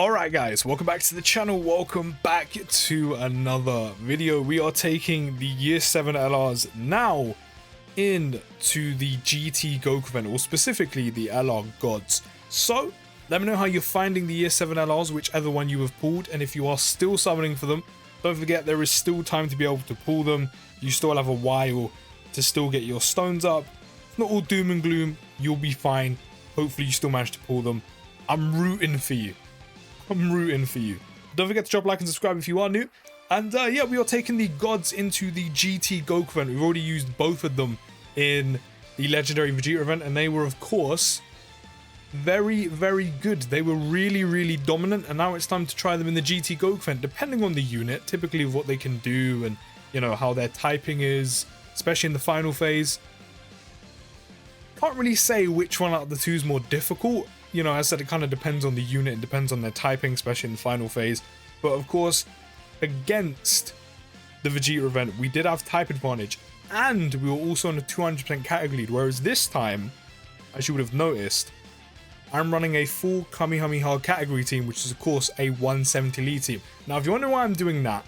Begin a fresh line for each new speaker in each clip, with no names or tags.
Alright guys, welcome back to the channel, welcome back to another video. We are taking the Year 7 LRs now into the GT Goku event, or specifically the LR Gods. So, let me know how you're finding the Year 7 LRs, whichever one you have pulled, and if you are still summoning for them, don't forget there is still time to be able to pull them. You still have a while to still get your stones up. It's not all doom and gloom, you'll be fine. Hopefully you still manage to pull them. I'm rooting for you. Don't forget to drop a like and subscribe if you are new. And yeah, we are taking the gods into the GT Goku event. We've already used both of them in the Legendary Vegeta event, and they were, of course, very, very good. They were really, really dominant, and now it's time to try them in the GT Goku event, depending on the unit, typically of what they can do and, you know, how their typing is, especially in the final phase. Can't really say which one out of the two is more difficult. You know, as I said, it kind of depends on the unit, it depends on their typing, especially in the final phase. But of course, against the Vegeta event, we did have type advantage, and we were also on a 200% category lead, whereas this time, as you would have noticed, I'm running a full Kamehameha category team, which is of course a 170 lead team. Now, if you wonder why I'm doing that,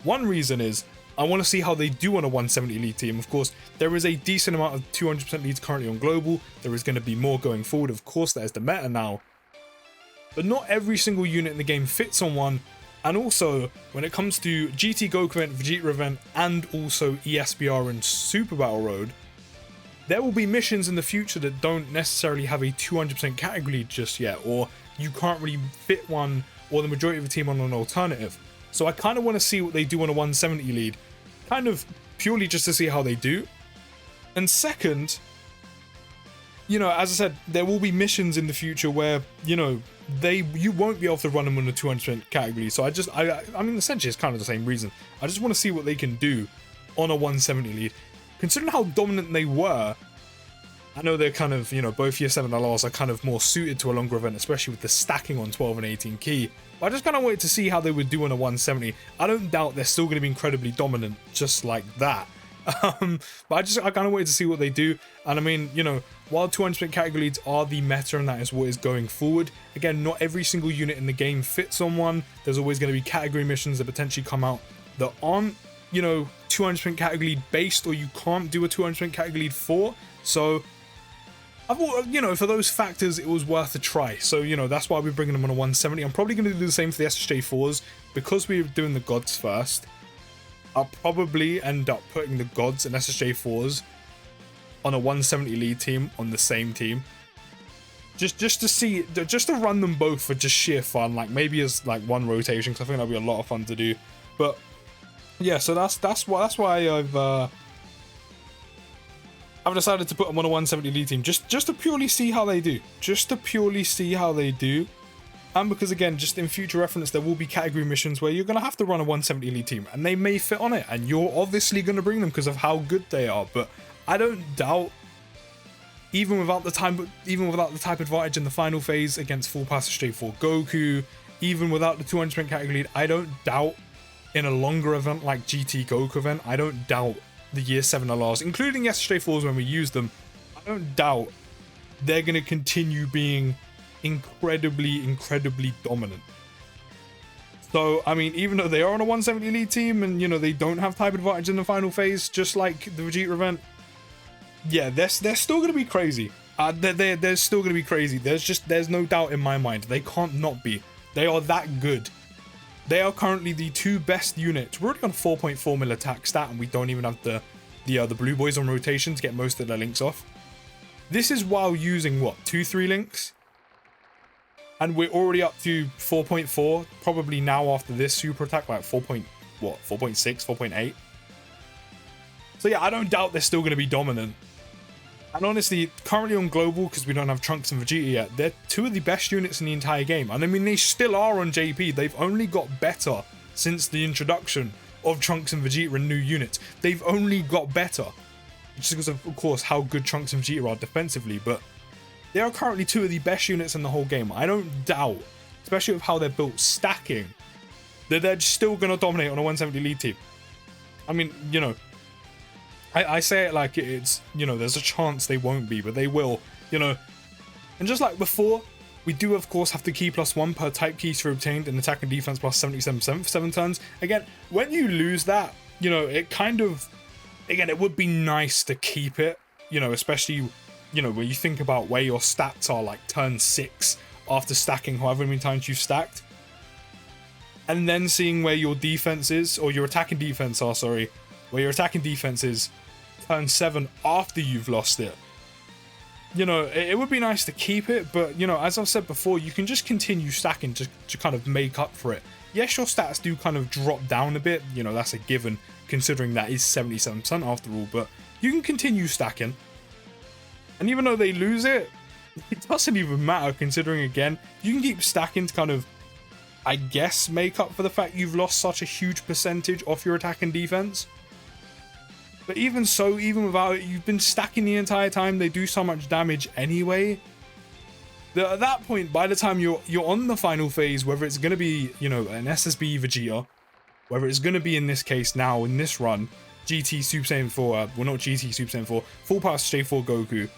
one reason is I want to see how they do on a 170 lead team. Of course, there is a decent amount of 200% leads currently on global. There is going to be more going forward. Of course, that is the meta now. But not every single unit in the game fits on one. And also, when it comes to GT Goku event, Vegeta event, and also ESBR and Super Battle Road, there will be missions in the future that don't necessarily have a 200% category lead just yet, or you can't really fit one or the majority of the team on an alternative. So I kind of want to see what they do on a 170 lead, kind of purely just to see how they do. And second, you know, as I said, there will be missions in the future where, you know, you won't be able to run them on a 200% category. So I mean, essentially it's kind of the same reason. I just want to see what they can do on a 170 lead. Considering how dominant they were, I know they're kind of, you know, both Year 7 LRs are kind of more suited to a longer event, especially with the stacking on 12 and 18 key. But I just kind of wanted to see how they would do on a 170. I don't doubt they're still going to be incredibly dominant just like that. But I kind of wanted to see what they do. And I mean, you know, while 200% category leads are the meta and that is what is going forward, again, not every single unit in the game fits on one. There's always going to be category missions that potentially come out that aren't, you know, 200% category lead based, or you can't do a 200% category lead for. So I thought, you know, for those factors, it was worth a try. So, you know, that's why we're bringing them on a 170. I'm probably going to do the same for the SSG 4s. Because we're doing the gods first, I'll probably end up putting the gods and SSJ 4s on a 170 lead team on the same team. Just to see, just to run them both for just sheer fun, like maybe as like one rotation, because I think that'll be a lot of fun to do. But yeah, so that's why I've decided to put them on a 170 lead team, just to purely see how they do. And because, again, just in future reference, there will be category missions where you're going to have to run a 170 lead team, and they may fit on it, and you're obviously going to bring them because of how good they are. But I don't doubt, even without the type advantage in the final phase against full pass straight for Goku, even without the 200% category lead, I don't doubt in a longer event like GT Goku event, I don't doubt the Year 7 LRs, including SSJ 4s when we use them, I don't doubt they're going to continue being incredibly dominant. So, I mean, even though they are on a 170 lead team and, you know, they don't have type advantage in the final phase, just like the Vegeta event, yeah, they're still going to be crazy. They're still going to be crazy. There's no doubt in my mind. They can't not be. They are that good. They are currently the two best units. We're already on 4.4 mil attack stat, and we don't even have the blue boys on rotation to get most of their links off. This is while using, what, 2-3 links? And we're already up to 4.4, probably now after this super attack, like 4.6, 4.8. So yeah, I don't doubt they're still going to be dominant. And honestly, currently on global, because we don't have Trunks and Vegeta yet, they're two of the best units in the entire game. And I mean, they still are on JP. They've only got better since the introduction of Trunks and Vegeta and new units. They've only got better. Just because of course, how good Trunks and Vegeta are defensively. But they are currently two of the best units in the whole game. I don't doubt, especially with how they're built, stacking, that they're still going to dominate on a 170 lead team. I mean, you know, I say it like it's, you know, there's a chance they won't be, but they will, you know. And just like before, We do, of course, have the key +1 per type keys for obtained and attack and defense plus 77% for 7 turns. Again, when you lose that, you know, it kind of, again, it would be nice to keep it, you know, especially, you know, when you think about where your stats are like turn 6 after stacking however many times you've stacked. And then seeing where your defense is, or your attack and defense are, sorry, where your attack and defense is turn 7 after you've lost it. You know, it would be nice to keep it, but, you know, as I've said before, you can just continue stacking to kind of make up for it. Yes, your stats do kind of drop down a bit, you know, that's a given, considering that is 77% after all, but you can continue stacking. And even though they lose it, it doesn't even matter, considering, again, you can keep stacking to kind of, I guess, make up for the fact you've lost such a huge percentage off your attack and defense. But even so, even without it, you've been stacking the entire time. They do so much damage anyway. That at that point, by the time you're on the final phase, whether it's going to be, you know, an SSB Vegeta, whether it's going to be in this case now, in this run, GT Super Saiyan 4, well not GT Super Saiyan 4, Full Power J4 Goku,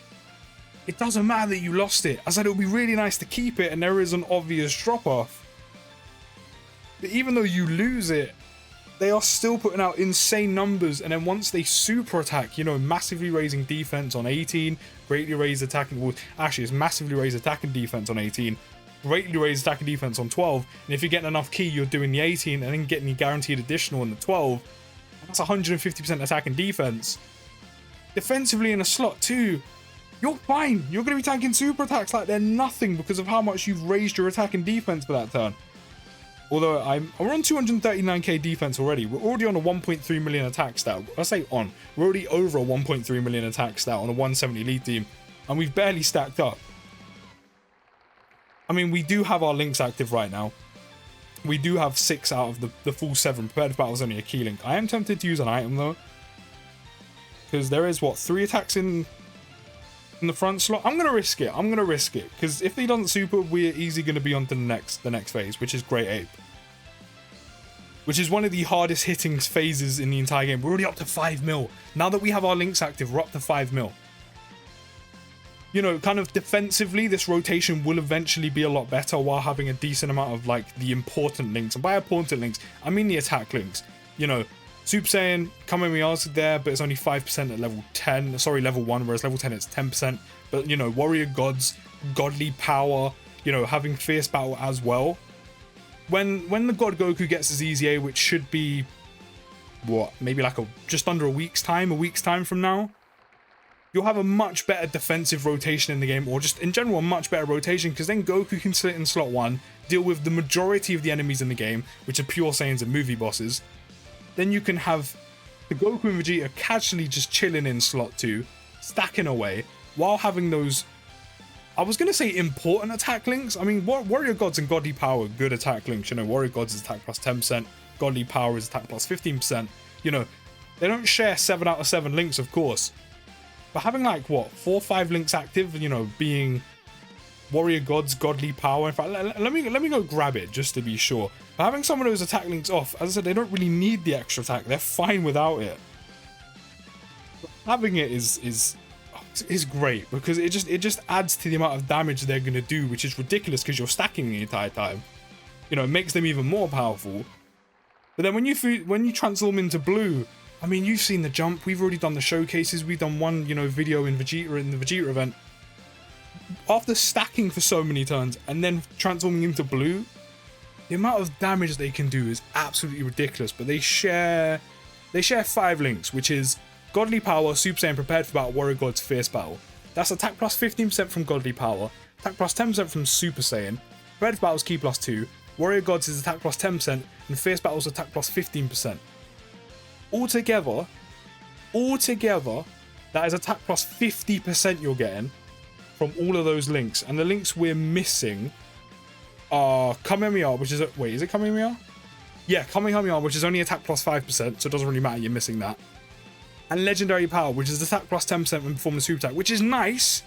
it doesn't matter that you lost it. I said it would be really nice to keep it and there is an obvious drop-off. But even though you lose it, they are still putting out insane numbers, and then once they super attack, you know, massively raising defense on 18, greatly raised attacking, well, actually it's massively raised attack and defense on 18, greatly raised attack and defense on 12, and if you're getting enough key, you're doing the 18 and then getting the guaranteed additional on the 12, and that's 150% attack and defense. Defensively in a slot too, you're fine. You're going to be tanking super attacks like they're nothing because of how much you've raised your attack and defense for that turn. Although we're on 239k defense already. We're already on a 1.3 million attack stat. I say on. We're already over a 1.3 million attack stat on a 170 elite team. And we've barely stacked up. I mean, we do have our links active right now. We do have 6 out of the full 7. Prepared for battle is only a key link. I am tempted to use an item though. Because there is, what, 3 attacks in the front slot? I'm going to risk it. I'm going to risk it. Because if he doesn't super, we're easily going to be on to the next phase, which is Great Ape. Which is one of the hardest hitting phases in the entire game. We're already up to 5 mil. Now that we have our links active, we're up to 5 mil. You know, kind of defensively, this rotation will eventually be a lot better while having a decent amount of, like, the important links. And by important links, I mean the attack links. You know, Super Saiyan, Kamehameha's there, but it's only 5% at level 10. Sorry, level 1, whereas level 10 it's 10%. But, you know, Warrior Gods, Godly Power, you know, having Fierce Battle as well. When the God Goku gets his EZA, which should be, what, maybe like just under a week's time from now, you'll have a much better defensive rotation in the game, or just in general a much better rotation, because then Goku can sit in slot 1, deal with the majority of the enemies in the game, which are pure Saiyans and movie bosses. Then you can have the Goku and Vegeta casually just chilling in slot 2, stacking away, while having those, I was going to say important attack links. I mean, Warrior Gods and Godly Power are good attack links. You know, Warrior Gods is attack plus 10%, Godly Power is attack plus 15%. You know, they don't share 7 out of 7 links, of course. But having, like, what, 4 or 5 links active, you know, being Warrior Gods, Godly Power. In fact, let me go grab it, just to be sure. But having some of those attack links off, as I said, they don't really need the extra attack. They're fine without it. But having it is great, because it just adds to the amount of damage they're going to do, which is ridiculous because you're stacking the entire time. You know, it makes them even more powerful. But then when you transform into blue, I mean, you've seen the jump. We've already done the showcases. We've done one, you know, video in the Vegeta event. After stacking for so many turns and then transforming into blue, the amount of damage they can do is absolutely ridiculous. But they share 5 links, which is Godly Power, Super Saiyan Prepared for Battle, Warrior Gods, Fierce Battle. That's attack plus 15% from Godly Power, attack plus 10% from Super Saiyan, Prepared for Battle is key plus 2, Warrior Gods is attack plus 10%, and Fierce Battle is attack plus 15%. Altogether, that is attack plus 50% you're getting from all of those links. And the links we're missing are Kamehameha, which is wait, is it Kamehameha? Yeah, Kamehameha, which is only attack plus 5%, so it doesn't really matter, you're missing that. And Legendary Power, which is attack plus 10% when performing a super attack, which is nice.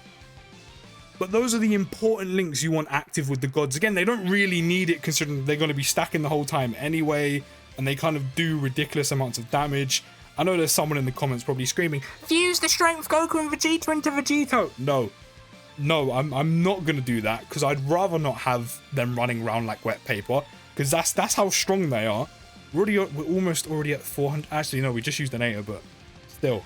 But those are the important links you want active with the gods. Again, they don't really need it considering they're going to be stacking the whole time anyway, and they kind of do ridiculous amounts of damage. I know there's someone in the comments probably screaming, fuse the strength Goku and Vegeta into Vegito. No. no, I'm not going to do that, because I'd rather not have them running around like wet paper, because that's how strong they are. We're almost already at 400. Actually, no, we just used an 8, but still.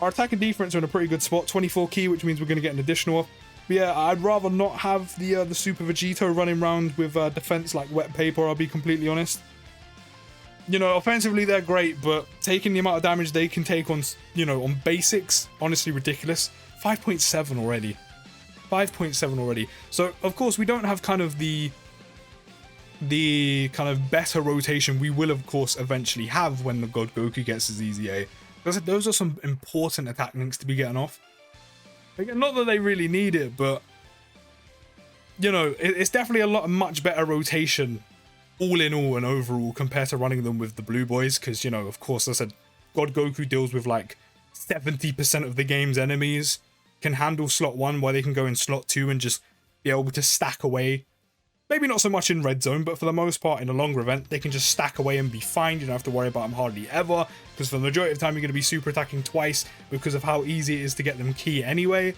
Our attack and defense are in a pretty good spot. 24 key, which means we're going to get an additional off. But yeah, I'd rather not have the Super Vegeta running around with defense like wet paper, I'll be completely honest. You know, offensively they're great, but taking the amount of damage they can take on, you know, on basics, honestly ridiculous. 5.7 already. 5.7 already. So, of course, we don't have kind of the kind of better rotation we will, of course, eventually have when the God Goku gets his EZA. Because those are some important attack links to be getting off. Again, not that they really need it, but, you know, it's definitely a much better rotation all in all and overall compared to running them with the blue boys. Because, you know, of course, as I said, God Goku deals with like 70% of the game's enemies, can handle slot 1 while they can go in slot 2 and just be able to stack away. Maybe not so much in red zone, but for the most part in a longer event, they can just stack away and be fine. You don't have to worry about them hardly ever, because for the majority of the time you're going to be super attacking twice because of how easy it is to get them key anyway.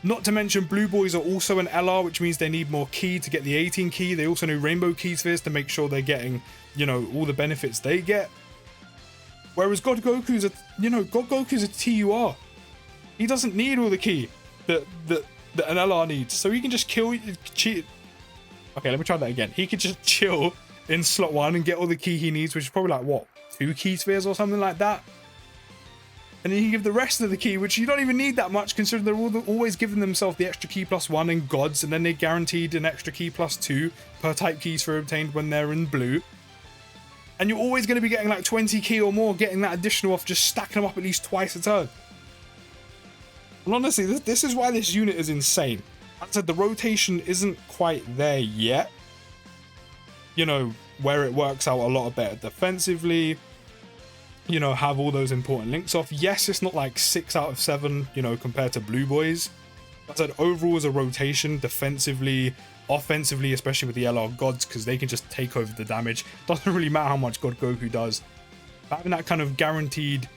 Not to mention blue boys are also an LR, which means they need more key to get the 18 key. They also need rainbow key spheres to make sure they're getting, you know, all the benefits they get. Whereas God Goku's a TUR. He doesn't need all the key that an LR needs, so he can just cheat. Okay, let me try that again. He could just chill in slot 1 and get all the key he needs, which is probably like, what, 2 key spheres or something like that? And then you give the rest of the key, which you don't even need that much, considering they're always giving themselves the extra key +1 in gods, and then they guaranteed an extra key +2 per type keys for obtained when they're in blue. And you're always going to be getting like 20 key or more, getting that additional off, just stacking them up at least twice a turn. And honestly, this is why this unit is insane. As I said, the rotation isn't quite there yet. You know, where it works out a lot better defensively. You know, have all those important links off. Yes, it's not like 6 out of 7, you know, compared to blue boys. As I said, overall as a rotation, defensively, offensively, especially with the LR gods, because they can just take over the damage. Doesn't really matter how much God Goku does. But having that kind of guaranteed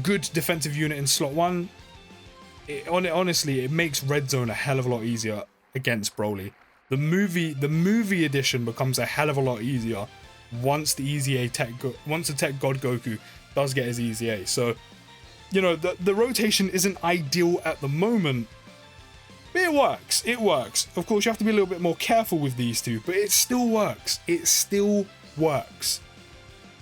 good defensive unit in slot 1, honestly, it makes red zone a hell of a lot easier against Broly. The movie edition becomes a hell of a lot easier once the EZA tech God Goku does get his EZA. So, you know, the rotation isn't ideal at the moment, but it works. It works. Of course, you have to be a little bit more careful with these two, but it still works. It still works.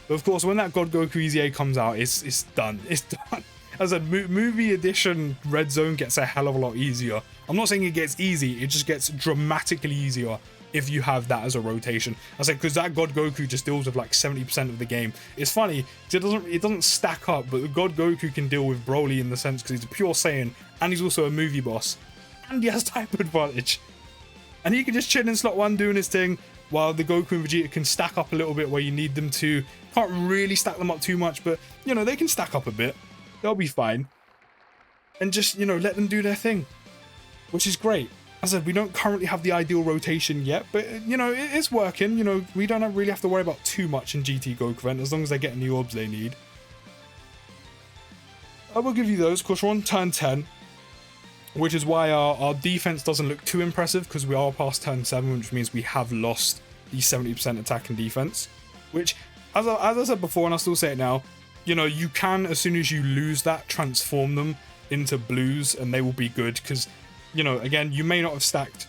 But of course, when that God Goku EZA comes out, it's done. It's done. As a movie edition, red zone gets a hell of a lot easier. I'm not saying it gets easy, it just gets dramatically easier if you have that as a rotation. I said, because that God Goku just deals with like 70% of the game. It's funny, it doesn't stack up, but the God Goku can deal with Broly in the sense because he's a pure Saiyan, and he's also a movie boss, and he has type advantage. And he can just chill in slot 1 doing his thing, while the Goku and Vegeta can stack up a little bit where you need them to. Can't really stack them up too much, but, you know, they can stack up a bit. They'll be fine. And just, you know, let them do their thing. Which is great. As I said, we don't currently have the ideal rotation yet, but, you know, it is working. You know, we don't really have to worry about too much in GT Goku event, as long as they're getting the orbs they need. I will give you those. Of course, we're on turn 10, which is why our defense doesn't look too impressive, because we are past turn 7, which means we have lost the 70% attack and defense. Which, as I said before, and I'll still say it now, you know, you can, as soon as you lose that, transform them into blues and they will be good, because, you know, again, you may not have stacked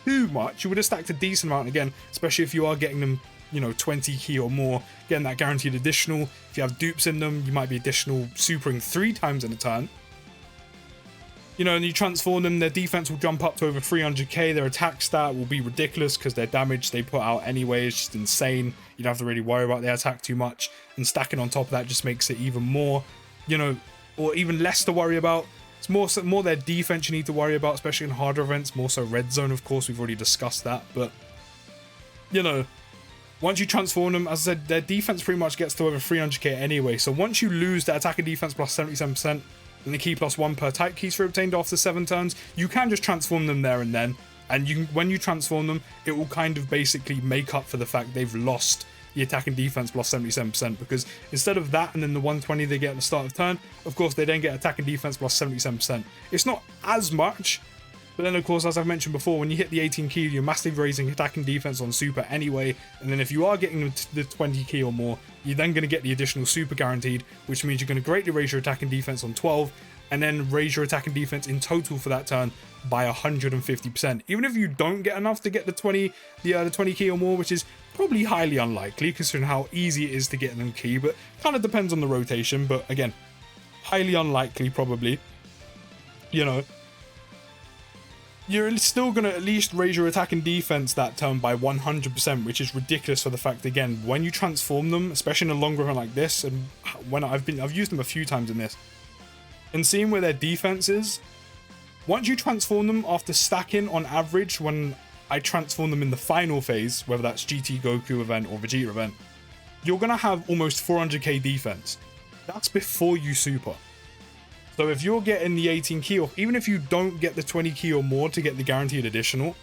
too much. You would have stacked a decent amount, again, especially if you are getting them, you know, 20 key or more, getting that guaranteed additional. If you have dupes in them, you might be additional supering 3 times in a turn. You know, and you transform them, their defense will jump up to over 300k, their attack stat will be ridiculous because their damage they put out anyway is just insane. You don't have to really worry about their attack too much, and stacking on top of that just makes it even more, you know, or even less to worry about. It's more their defense you need to worry about, especially in harder events, more so red zone, of course, we've already discussed that, but, you know, once you transform them, as I said, their defense pretty much gets to over 300k anyway, so once you lose that attack and defense plus 77%, and the key +1 per type keys for obtained after 7 turns, you can just transform them there and then, and when you transform them, it will kind of basically make up for the fact they've lost the attack and defense plus 77%, because instead of that and then the 120 they get at the start of turn, of course they then get attack and defense plus 77%. It's not as much, but then of course, as I've mentioned before, when you hit the 18 key, you're massively raising attack and defense on super anyway, and then if you are getting the 20 key or more, you're then going to get the additional super guaranteed, which means you're going to greatly raise your attack and defense on 12, and then raise your attack and defense in total for that turn by 150%. Even if you don't get enough to get the 20 key or more, which is probably highly unlikely considering how easy it is to get them key, but kind of depends on the rotation, but again, highly unlikely probably, you know, you're still going to at least raise your attack and defense that turn by 100%, which is ridiculous for the fact, again, when you transform them, especially in a longer run like this, and when I've used them a few times in this, and seeing where their defense is, once you transform them after stacking, on average, when I transform them in the final phase, whether that's GT Goku event or Vegeta event, you're going to have almost 400k defense. That's before you super. So if you're getting the 18 key, or even if you don't get the 20 key or more to get the guaranteed additional,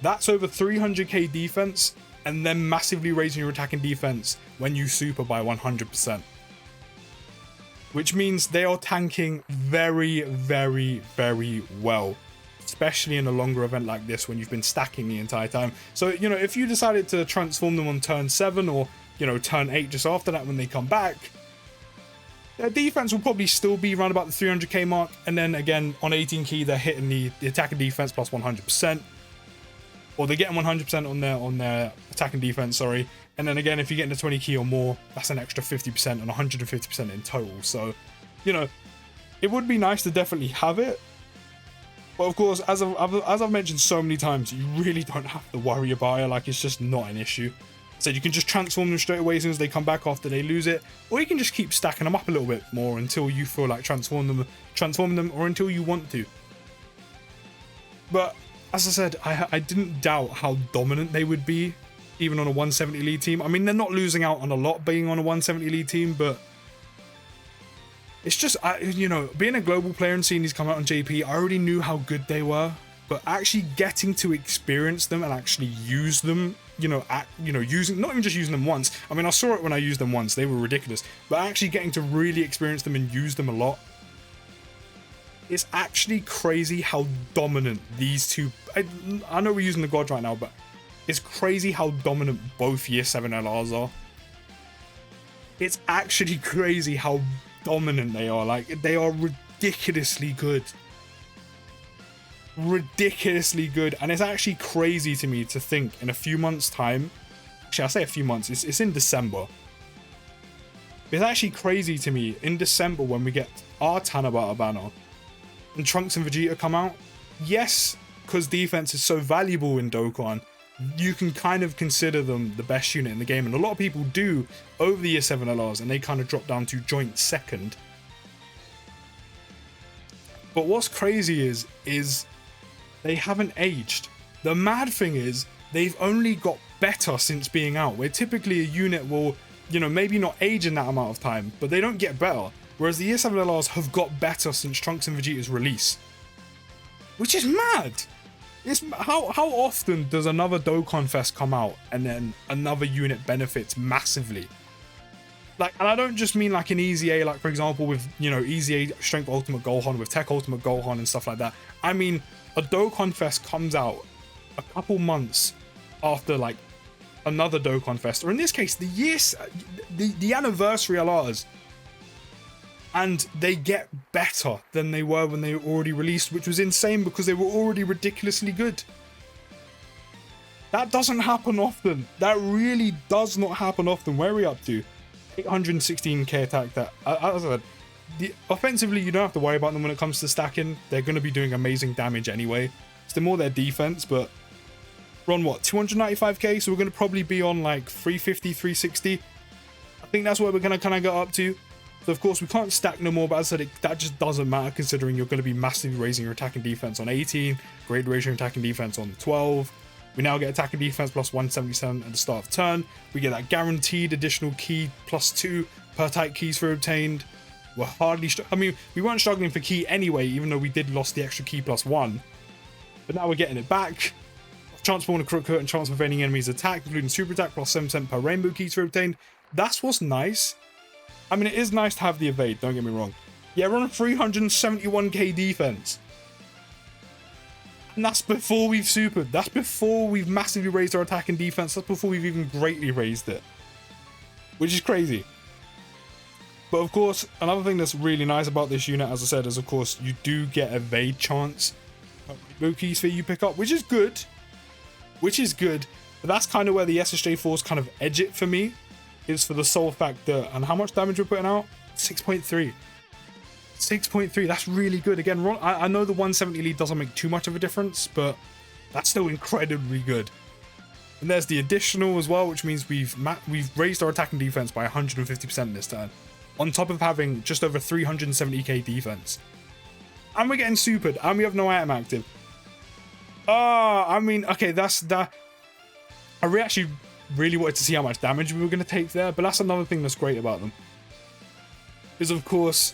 that's over 300k defense, and then massively raising your attack and defense when you super by 100%. Which means they are tanking very, very, very well, especially in a longer event like this when you've been stacking the entire time. So, you know, if you decided to transform them on turn 7 or, you know, turn 8 just after that when they come back, their defense will probably still be around about the 300k mark, and then again on 18 key they're hitting the attack and defense plus 100%, or they're getting 100% on their attack and defense, sorry, and then again if you get into 20 key or more, that's an extra 50% and 150% in total. So, you know, it would be nice to definitely have it, but of course, as I've mentioned so many times, you really don't have to worry about it. Like, it's just not an issue. So you can just transform them straight away as soon as they come back after they lose it, or you can just keep stacking them up a little bit more until you feel like transforming them, or until you want to. But as I said, I didn't doubt how dominant they would be, even on a 170 lead team. I mean, they're not losing out on a lot being on a 170 lead team, but it's just, you know, being a global player and seeing these come out on JP, I already knew how good they were, but actually getting to experience them and actually use them, using, not even just using them once. I mean, I saw it when I used them once, they were ridiculous, but actually getting to really experience them and use them a lot. It's actually crazy how dominant these two, I know we're using the God right now, but it's crazy how dominant both Year 7 LRs are. It's actually crazy how dominant they are. Like, they are ridiculously good. Ridiculously good. And it's actually crazy to me to think in a few months' time, actually I say a few months, it's in December. It's actually crazy to me in December when we get our Tanabata banner and Trunks and Vegeta come out. Yes, because defense is so valuable in Dokkan, you can kind of consider them the best unit in the game, and a lot of people do over the Year 7 LRs, and they kind of drop down to joint second. But what's crazy is they haven't aged. The mad thing is they've only got better since being out, where typically a unit will, you know, maybe not age in that amount of time, but they don't get better. Whereas the Year 7 LRs have got better since Trunks and Vegeta's release. Which is mad! It's, how often does another Dokkan Fest come out and then another unit benefits massively? Like, and I don't just mean like an Easy A, like for example with, you know, Easy A Strength Ultimate Gohan with Tech Ultimate Gohan and stuff like that. I mean, a Dokkan Fest comes out a couple months after like another Dokkan Fest, or in this case, the anniversary LRs, and they get better than they were when they were already released, which was insane because they were already ridiculously good. That doesn't happen often. That really does not happen often. Where are we up to? 816k attack. That, as I said, offensively, you don't have to worry about them when it comes to stacking. They're going to be doing amazing damage anyway. It's more their defense, but we're on what, 295k? So we're going to probably be on like 350, 360. I think that's where we're going to kind of get up to. So of course we can't stack no more, but as I said, that just doesn't matter considering you're going to be massively raising your attack and defense on 18, great raising your attack and defense on 12. We now get attack and defense plus 177 at the start of turn. We get that guaranteed additional key plus 2 per type keys for obtained. We're hardly, I mean, we weren't struggling for key anyway, even though we did lost the extra key plus 1. But now we're getting it back. Chance spawn a crit and chance of evading enemies attack, including super attack, plus 7% per rainbow key to obtain. That's what's nice. I mean, it is nice to have the evade, don't get me wrong. Yeah, we're on a 371k defense. And that's before we've supered. That's before we've massively raised our attack and defense. That's before we've even greatly raised it. Which is crazy. But of course, another thing that's really nice about this unit, as I said, is of course you do get evade chance rainbow keys for you pick up, which is good. Which is good. But that's kind of where the SSJ4s kind of edge it for me. Is for the sole fact that, and how much damage we're putting out? 6.3. 6.3, that's really good. Again, I know the 170 lead doesn't make too much of a difference, but that's still incredibly good. And there's the additional as well, which means we've raised our attack and defense by 150% this turn, on top of having just over 370k defense. And we're getting supered, and we have no item active. I mean, okay, that's that. I actually really wanted to see how much damage we were going to take there, but that's another thing that's great about them. Is of course,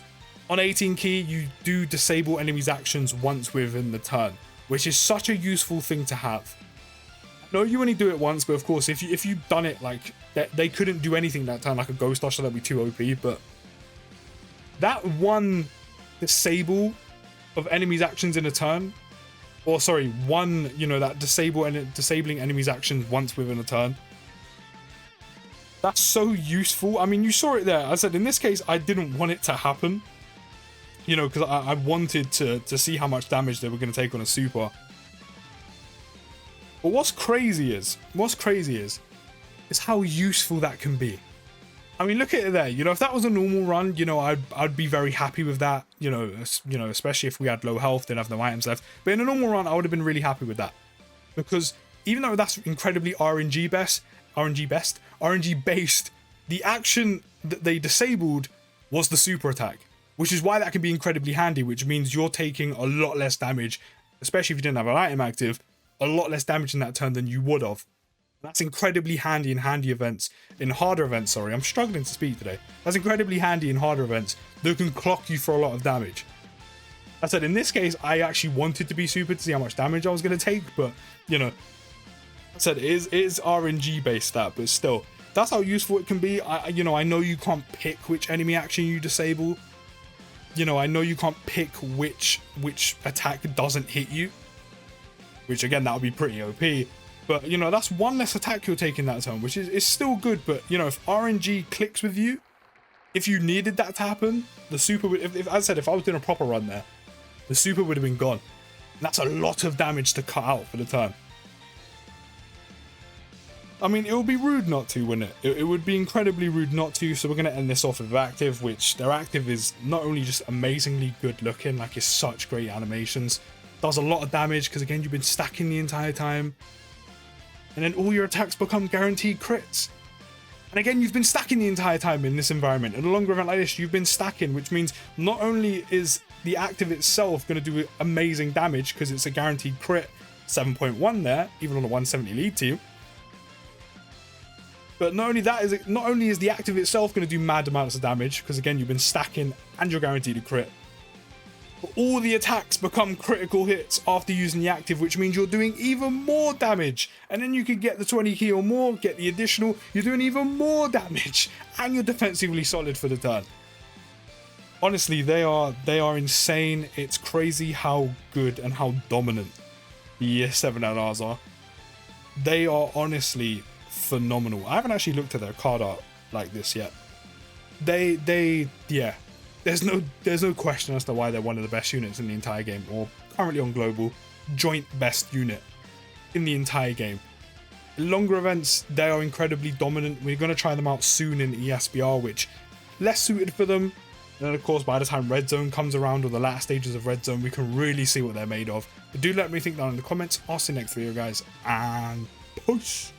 on 18 key, you do disable enemies' actions once within the turn, which is such a useful thing to have. No, you only do it once, but of course, if you've done it like they couldn't do anything that turn, like a ghost usher, that'd be too OP. But that one disable of enemies' actions in a turn, or sorry, one, you know, that disabling enemies' actions once within a turn. That's so useful. I mean, you saw it there. I said in this case, I didn't want it to happen. You know, because I wanted to see how much damage they were going to take on a super. But what's crazy is how useful that can be. I mean, look at it there. You know, if that was a normal run, you know, I'd be very happy with that. You know, especially if we had low health, didn't have no items left. But in a normal run, I would have been really happy with that, because even though that's incredibly RNG based, the action that they disabled was the super attack. Which is why that can be incredibly handy, which means you're taking a lot less damage, especially if you didn't have an item active, a lot less damage in that turn than you would have. That's incredibly handy in harder events, sorry, I'm struggling to speak today. That's incredibly handy in harder events that can clock you for a lot of damage. I said, in this case, I actually wanted to be super to see how much damage I was going to take, but, you know, I said it is RNG based that, but still, that's how useful it can be. I know you can't pick which enemy action you disable. You know, I know you can't pick which attack doesn't hit you, which again, that would be pretty OP. But, you know, that's one less attack you're taking that turn, which is still good. But, you know, if RNG clicks with you, if you needed that to happen, the super would, if as I said, if I was doing a proper run there, the super would have been gone. And that's a lot of damage to cut out for the turn. I mean, it would be rude not to, wouldn't it? It would be incredibly rude not to, so we're going to end this off with active, which their active is not only just amazingly good looking, like it's such great animations, does a lot of damage, because again, you've been stacking the entire time, and then all your attacks become guaranteed crits. And again, you've been stacking the entire time in this environment. In a longer event like this, you've been stacking, which means not only is the active itself going to do amazing damage, because it's a guaranteed crit, 7.1 there, even on a 170 lead team, but not only is the active itself going to do mad amounts of damage, because again, you've been stacking and you're guaranteed a crit, but all the attacks become critical hits after using the active, which means you're doing even more damage. And then you could get the 20 key or more, get the additional, you're doing even more damage, and you're defensively solid for the turn. Honestly, they are insane. It's crazy how good and how dominant the ES7LRs are. They are honestly phenomenal. I haven't actually looked at their card art like this yet. Yeah, there's no question as to why they're one of the best units in the entire game, or currently on global, joint best unit in the entire game. In longer events, they are incredibly dominant. We're going to try them out soon in ESBR, which less suited for them. And then of course, by the time Red Zone comes around, or the last stages of Red Zone, we can really see what they're made of. But do let me think down in the comments. I'll see you next video, guys, and peace.